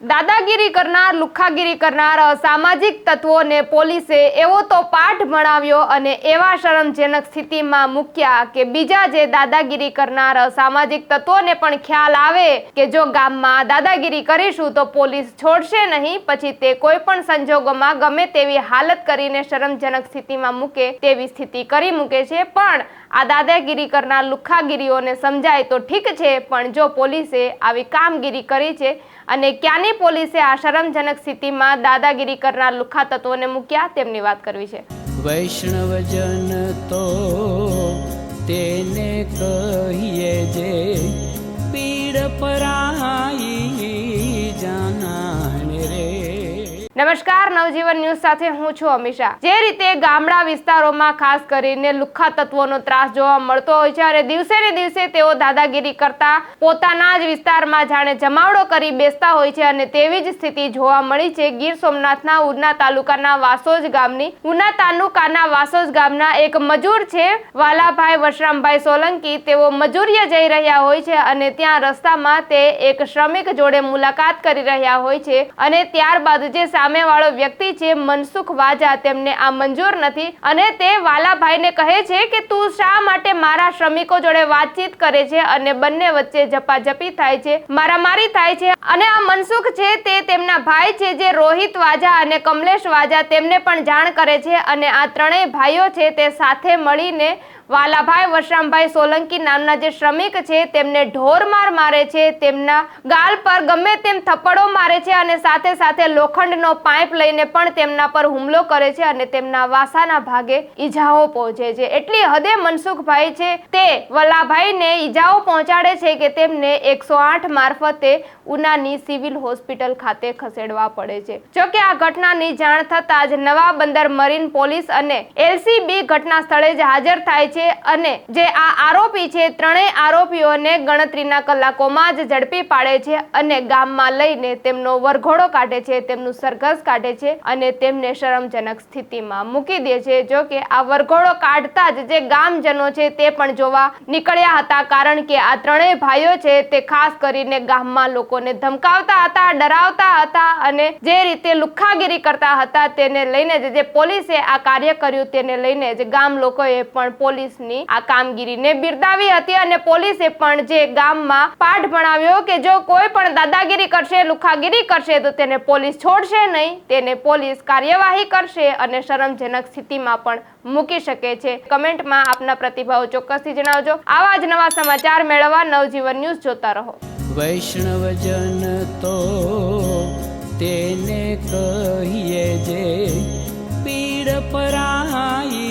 દાદાગીરી કરનાર, લુખ્ખાગીરી કરનાર અસામાજિક તત્વોને પોલીસે એવો તો પાઠ ભણાવ્યો અને એવા શરમજનક સ્થિતિમાં મૂક્યા કે બીજા જે દાદાગીરી કરનાર અસામાજિક તત્વોને પણ ખ્યાલ આવે કે જો ગામમાં દાદાગીરી કરીશું તો પોલીસ છોડશે નહીં, પછી તે કોઈ પણ સંજોગોમાં ગમે તેવી હાલત કરીને શરમજનક સ્થિતિમાં મૂકે તેવી સ્થિતિ કરી મૂકે છે। પણ આ દાદાગીરી કરનાર લુખ્ખાગીરીઓને સમજાય તો ઠીક છે, પણ જો પોલીસે આવી કામગીરી કરી છે અને ક્યાંની પોલીસે આ શરમજનક સ્થિતિમાં દાદાગીરી કરનાર લુખ્ખા તત્વોને મૂક્યા તેમની વાત કરવી છે। વૈષ્ણવજન તો તેને કહીએ જે પીડ પરાઈ જાનાને રે। નમસ્કાર, નવજીવન ન્યૂઝ સાથે હું છું અમીષા। જે રીતે ગામડા વિસ્તારોમાં ખાસ કરીને લુખ્ખા તત્વોનો ત્રાસ જોવા મળતો હોય છે અને દિવસે ને દિવસે તેઓ દાદાગીરી કરતા પોતાના જ વિસ્તારમાં જાણે જમાવડો કરી બેસતા હોય છે અને તેવી જ સ્થિતિ જોવા મળી છે ગીર સોમનાથના ઉના તાલુકાના વાસોજ ગામના એક મજૂર છે વાલાભાઈ વશરામભાઈ સોલંકી। તેઓ મજૂરીએ જઈ રહ્યા હોય છે અને ત્યાં રસ્તામાં તે એક શ્રમિક જોડે મુલાકાત કરી રહ્યા હોય છે અને ત્યારબાદ જે સામેવાળો વ્યક્તિ છે મનસુખ વાજા તેમને આ મંજૂર નથી અને તે વાલાભાઈને કહે છે કે તું શા માટે મારા શ્રમિકો જોડે વાતચીત કરે છે અને બંને વચ્ચે ઝપાઝપી થાય છે, મારામારી થાય છે। અને આ મનસુખ છે તે તેમના ભાઈ છે જે રોહિત વાજા અને કમલેશ વાજા તેમને પણ જાણ કરે છે અને આ ત્રણેય ભાઈઓ છે તે સાથે મળીને વાલાભાઈ વશરામભાઈ સોલંકી નામના જે શ્રમિક છે તેમને ઢોરમાર મારે છે, તેમના ગાલ પર ગમે તેમ થપ્પડો મારે છે અને સાથે સાથે લોખંડનો પાઇપ લઈને પણ તેમના પર હુમલો કરે છે અને તેમના વાસાના ભાગે ઈજાઓ પહોંચે છે। એટલી હદે મનસુખભાઈ છે તે વાલાભાઈને ઈજાઓ પહોંચાડે છે કે તેમને 108 મારફતે ઉનાની સિવિલ હોસ્પિટલ ખાતે ખસેડવા પડે છે। જો કે આ ઘટનાની જાણ થતાં જ નવા બંદર મરીન પોલીસ અને LCB ઘટના સ્થળે જ હાજર થાય છે અને જે આ આરોપી છે ત્રણેય આરોપીઓને ગણતરીના કલાકોમાં જ ઝડપી પાડે છે અને ગામમાં લઈને તેમનો વરઘોડો કાઢે છે, તેમનું સરઘસ કાઢે છે અને તેમને શરમજનક સ્થિતિમાં મૂકી દે છે। જો કે આ વરઘોડો કાઢતા જ જે ગામજનો છે તે પણ જોવા નીકળ્યા હતા, કારણ કે આ ત્રણેય ભાઈઓ છે તે ખાસ કરીને ગામમાં લોકોને ધમકાવતા હતા, ડરાવતા હતા અને જે રીતે લુખ્ખાગીરી કરતા હતા તેને લઈને જે પોલીસે આ કાર્ય કર્યું તેને લઈને જ ગામ લોકોએ પણ પોલીસની આ કામગીરીને બિરદાવી હતી અને પોલીસે પણ જે ગામમાં પાઠ ભણાવ્યો કે જો કોઈ પણ દાદાગીરી કરશે, લુખ્ખાગીરી કરશે તો તેને પોલીસ છોડશે નહીં, તેને પોલીસ કાર્યવાહી કરશે અને શરમજનક સ્થિતિમાં પણ મૂકી શકે છે। કમેન્ટમાં આપના પ્રતિભાવો ચોક્કસથી જણાવજો। આવા જ નવા સમાચાર મેળવવા નવજીવન ન્યૂઝ જોતા રહો। વૈષ્ણવજન તો તેને કહીએ જે પીડ પરાઈ